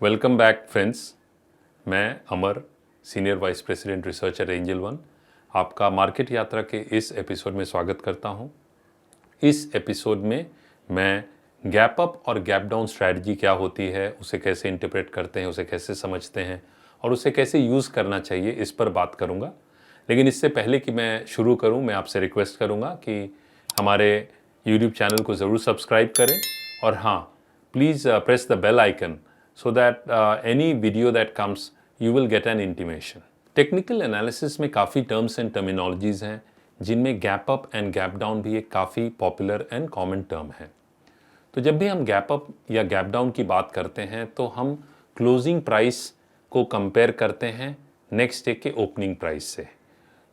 Welcome back friends. मैं Amar, senior vice president research at Angel One, आपका market यात्रा के इस एपिसोड में स्वागत करता हूं। इस एपिसोड में मैं गैप अप और गैप डाउन स्ट्रैटेजी क्या होती है, उसे कैसे इंटरप्रेट करते हैं, उसे कैसे समझते हैं और उसे कैसे यूज़ करना चाहिए, इस पर बात करूंगा। लेकिन इससे पहले कि मैं शुरू करूं, मैं आपसे रिक्वेस्ट करूंगा कि हमारे यूट्यूब चैनल को ज़रूर सब्सक्राइब करें और हाँ, please press the bell icon so that any video that comes you will get an intimation. Technical analysis में काफ़ी टर्म्स एंड टर्मिनोलॉजीज़ हैं जिनमें gap up and gap down भी एक काफ़ी पॉपुलर एंड कॉमन टर्म है। तो जब भी हम गैप अप या गैप डाउन की बात करते हैं तो हम क्लोजिंग प्राइस को कंपेयर करते हैं नेक्स्ट डे के ओपनिंग प्राइस से।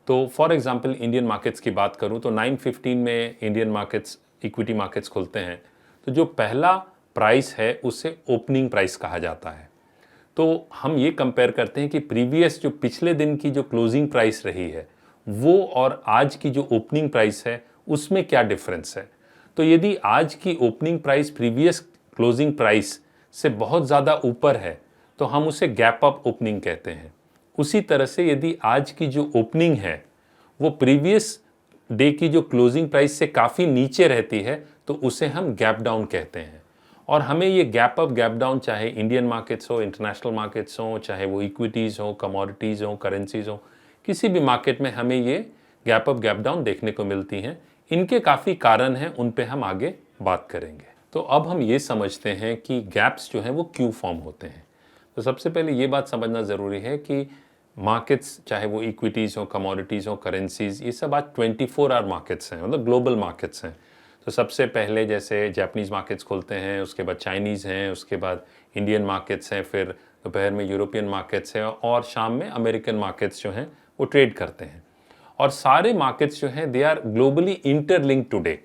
तो फॉर एग्जांपल इंडियन मार्केट्स की बात करूं तो 9:15 में इंडियन मार्केट्स, इक्विटी मार्केट्स खुलते हैं। तो जो पहला प्राइस है उसे ओपनिंग प्राइस कहा जाता है। तो हम ये कंपेयर करते हैं कि प्रीवियस जो पिछले दिन की जो क्लोजिंग प्राइस रही है वो और आज की जो ओपनिंग प्राइस है उसमें क्या डिफरेंस है। तो यदि आज की opening price previous closing price से बहुत ज़्यादा ऊपर है तो हम उसे गैप अप ओपनिंग कहते हैं। उसी तरह से यदि आज की जो ओपनिंग है वो प्रीवियस डे की जो क्लोजिंग प्राइस से काफ़ी नीचे रहती है तो उसे हम गैप डाउन कहते हैं। और हमें ये गैप अप गैप डाउन, चाहे इंडियन मार्केट्स हो, इंटरनेशनल मार्केट्स हो, चाहे वो इक्विटीज़ हो, कमोडिटीज़ हो, करेंसीज हो, किसी भी मार्केट में हमें ये गैप अप गैप डाउन देखने को मिलती हैं। इनके काफ़ी कारण हैं, उन पे हम आगे बात करेंगे। तो अब हम ये समझते हैं कि गैप्स जो हैं वो क्यों फॉर्म होते हैं। तो सबसे पहले ये बात समझना ज़रूरी है कि मार्केट्स, चाहे वो इक्विटीज़ हो, कमोडिटीज़ हो, करेंसीज, ये सब आज 24 आवर मार्केट्स हैं, मतलब ग्लोबल मार्केट्स हैं। तो सबसे पहले जैसे जापानीज़ मार्केट्स खुलते हैं, उसके बाद चाइनीज़ हैं, उसके बाद इंडियन मार्केट्स हैं, फिर दोपहर में यूरोपियन मार्केट्स हैं और शाम में अमेरिकन मार्केट्स जो हैं वो ट्रेड करते हैं। और सारे मार्केट्स जो हैं they are globally interlinked today.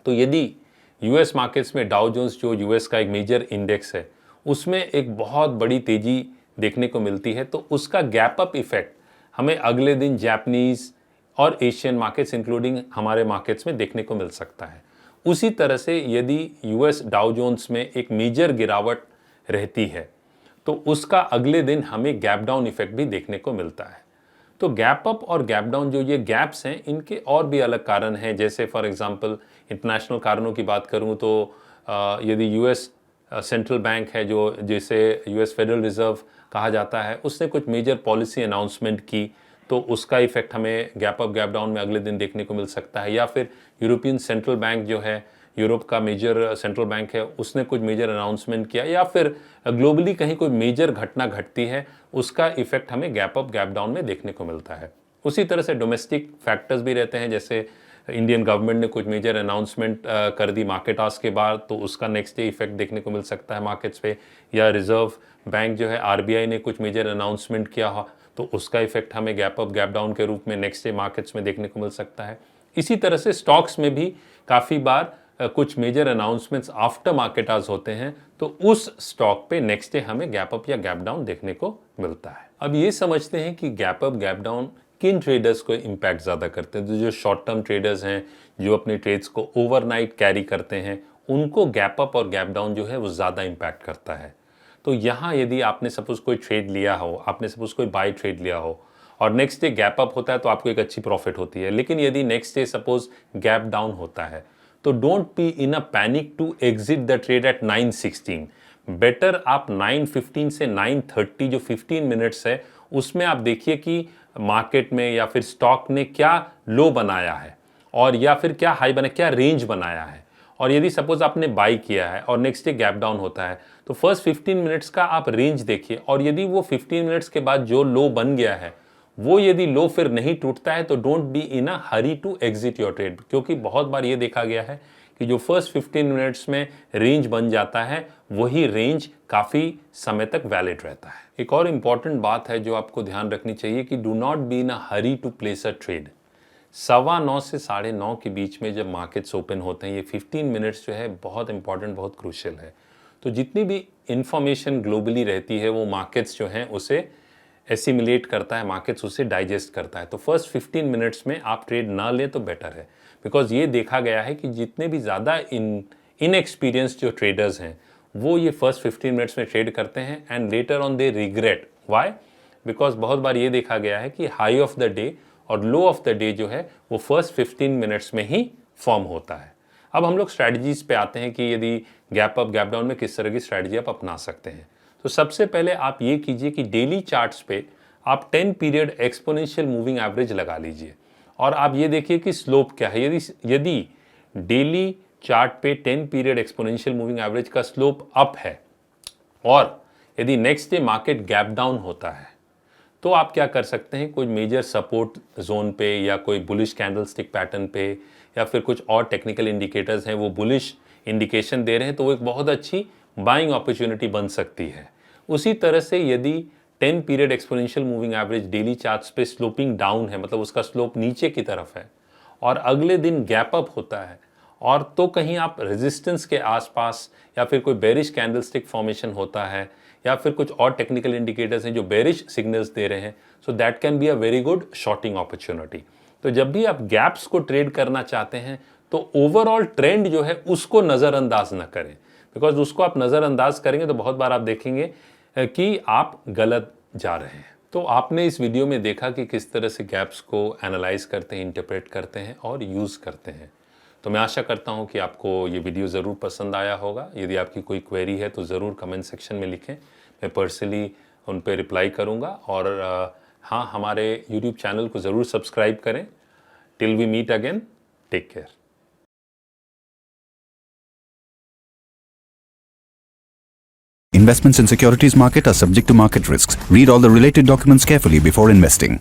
तो यदि यूएस मार्केट्स में डाउ जोन्स, जो यूएस का एक मेजर इंडेक्स है, उसमें एक बहुत बड़ी तेज़ी देखने को मिलती है तो उसका गैप अप इफेक्ट हमें अगले दिन जापानीज़ और एशियन मार्केट्स इंक्लूडिंग हमारे मार्केट्स में देखने को मिल सकता है। उसी तरह से यदि यूएस डाउ जोन्स में एक मेजर गिरावट रहती है तो उसका अगले दिन हमें गैप डाउन इफेक्ट भी देखने को मिलता है। तो गैप अप और गैप डाउन, जो ये गैप्स हैं, इनके और भी अलग कारण हैं। जैसे फॉर एग्जांपल इंटरनेशनल कारणों की बात करूं तो यदि यूएस सेंट्रल बैंक है, जो जिसे यूएस फेडरल रिजर्व कहा जाता है, उसने कुछ मेजर पॉलिसी अनाउंसमेंट की तो उसका इफेक्ट हमें गैप अप गैप डाउन में अगले दिन देखने को मिल सकता है। या फिर यूरोपियन सेंट्रल बैंक जो है, यूरोप का मेजर सेंट्रल बैंक है, उसने कुछ मेजर अनाउंसमेंट किया या फिर ग्लोबली कहीं कोई मेजर घटना घटती है, उसका इफेक्ट हमें गैप अप गैप डाउन में देखने को मिलता है। उसी तरह से डोमेस्टिक फैक्टर्स भी रहते हैं, जैसे इंडियन गवर्नमेंट ने कुछ मेजर अनाउंसमेंट कर दी मार्केट आज के बाद तो उसका नेक्स्ट डे इफेक्ट देखने को मिल सकता है मार्केट्स पे। या रिजर्व बैंक जो है, आरबीआई ने कुछ मेजर अनाउंसमेंट किया हो तो उसका इफेक्ट हमें गैप अप गैप डाउन के रूप में नेक्स्ट डे मार्केट्स में देखने को मिल सकता है। इसी तरह से स्टॉक्स में भी काफ़ी बार कुछ मेजर अनाउंसमेंट्स आफ्टर मार्केट आज होते हैं तो उस स्टॉक पे नेक्स्ट डे हमें गैप अप या गैप डाउन देखने को मिलता है। अब ये समझते हैं कि गैप अप गैप डाउन किन ट्रेडर्स को इम्पैक्ट ज़्यादा करते हैं। तो जो शॉर्ट टर्म ट्रेडर्स हैं, जो अपने ट्रेड्स को ओवरनाइट कैरी करते हैं, उनको गैप अप और गैप डाउन जो है वो ज़्यादा इम्पैक्ट करता है। तो यहाँ यदि आपने सपोज कोई ट्रेड लिया हो, आपने सपोज कोई बाय ट्रेड लिया हो और नेक्स्ट डे गैप अप होता है तो आपको एक अच्छी प्रॉफिट होती है। लेकिन यदि next day suppose gap down होता है तो don't be in a panic to exit the trade at 9:16। Better आप 9:15 से 9:30 जो 15 मिनट्स है उसमें आप देखिए कि मार्केट में या फिर स्टॉक ने क्या लो बनाया है और या फिर क्या हाई बनाया, क्या रेंज बनाया है। और यदि सपोज आपने बाई किया है और नेक्स्ट डे गैप डाउन होता है तो फर्स्ट 15 मिनट्स का आप रेंज देखिए और यदि वो 15 मिनट्स के बाद जो लो बन गया है वो यदि लो फिर नहीं टूटता है तो don't be in a hurry to exit your trade. क्योंकि बहुत बार ये देखा गया है कि जो फर्स्ट 15 मिनट्स में रेंज बन जाता है वही रेंज काफ़ी समय तक वैलिड रहता है। एक और इम्पॉर्टेंट बात है जो आपको ध्यान रखनी चाहिए कि do not be in a hurry to place a trade. 9:15 से 9:30 के बीच में जब मार्केट्स ओपन होते हैं, ये 15 मिनट्स जो है बहुत इंपॉर्टेंट, बहुत क्रूशियल है। तो जितनी भी इंफॉर्मेशन ग्लोबली रहती है वो मार्केट्स जो हैं उसे एसिमिलेट करता है, मार्केट्स उसे डाइजेस्ट करता है। तो फर्स्ट 15 मिनट्स में आप ट्रेड ना लें तो बेटर है। बिकॉज ये देखा गया है कि जितने भी ज़्यादा इनएक्सपीरियंस जो ट्रेडर्स हैं वो ये फर्स्ट 15 मिनट्स में ट्रेड करते हैं and later on they regret. Why? Because बहुत बार ये देखा गया है कि हाई ऑफ द डे और लो ऑफ द डे जो है वो फर्स्ट 15 मिनट्स में ही फॉर्म होता है। अब हम लोग स्ट्रैटेजीज पे आते हैं कि यदि गैप अप गैप डाउन में किस तरह की स्ट्रैटेजी आप अपना सकते हैं। तो सबसे पहले आप ये कीजिए कि डेली चार्ट्स पे आप 10 पीरियड एक्सपोनेंशियल मूविंग एवरेज लगा लीजिए और आप ये देखिए कि स्लोप क्या है। यदि डेली चार्ट पे 10 पीरियड एक्सपोनेंशियल मूविंग एवरेज का स्लोप अप है और यदि next day market gap down होता है तो आप क्या कर सकते हैं, कोई मेजर सपोर्ट जोन पे या कोई बुलिश कैंडलस्टिक पैटर्न पे या फिर कुछ और टेक्निकल इंडिकेटर्स हैं वो बुलिश इंडिकेशन दे रहे हैं तो वो एक बहुत अच्छी बाइंग अपॉर्चुनिटी बन सकती है। उसी तरह से यदि 10 period exponential moving average daily charts पे स्लोपिंग डाउन है, मतलब उसका स्लोप नीचे की तरफ है और अगले दिन गैप अप होता है और तो कहीं आप रेजिस्टेंस के आसपास या फिर कोई बेरिश कैंडलस्टिक फॉर्मेशन होता है या फिर कुछ और टेक्निकल इंडिकेटर्स हैं जो बेरिश सिग्नल्स दे रहे हैं, so that can be a very good shorting opportunity. तो जब भी आप गैप्स को ट्रेड करना चाहते हैं तो ओवरऑल ट्रेंड जो है उसको नज़रअंदाज ना करें, बिकॉज उसको आप नज़रअंदाज करेंगे तो बहुत बार आप देखेंगे कि आप गलत जा रहे हैं। तो आपने इस वीडियो में देखा कि किस तरह से गैप्स को एनालाइज करते हैं, इंटरप्रेट करते हैं और यूज़ करते हैं। तो मैं आशा करता हूं कि आपको ये वीडियो ज़रूर पसंद आया होगा। यदि आपकी कोई क्वेरी है तो ज़रूर कमेंट सेक्शन में लिखें, मैं पर्सनली उन पर रिप्लाई करूंगा। और हाँ, हमारे यूट्यूब चैनल को ज़रूर सब्सक्राइब करें। Till we meet again, take care. Investments in securities market are subject to market risks. Read all the related documents carefully before investing.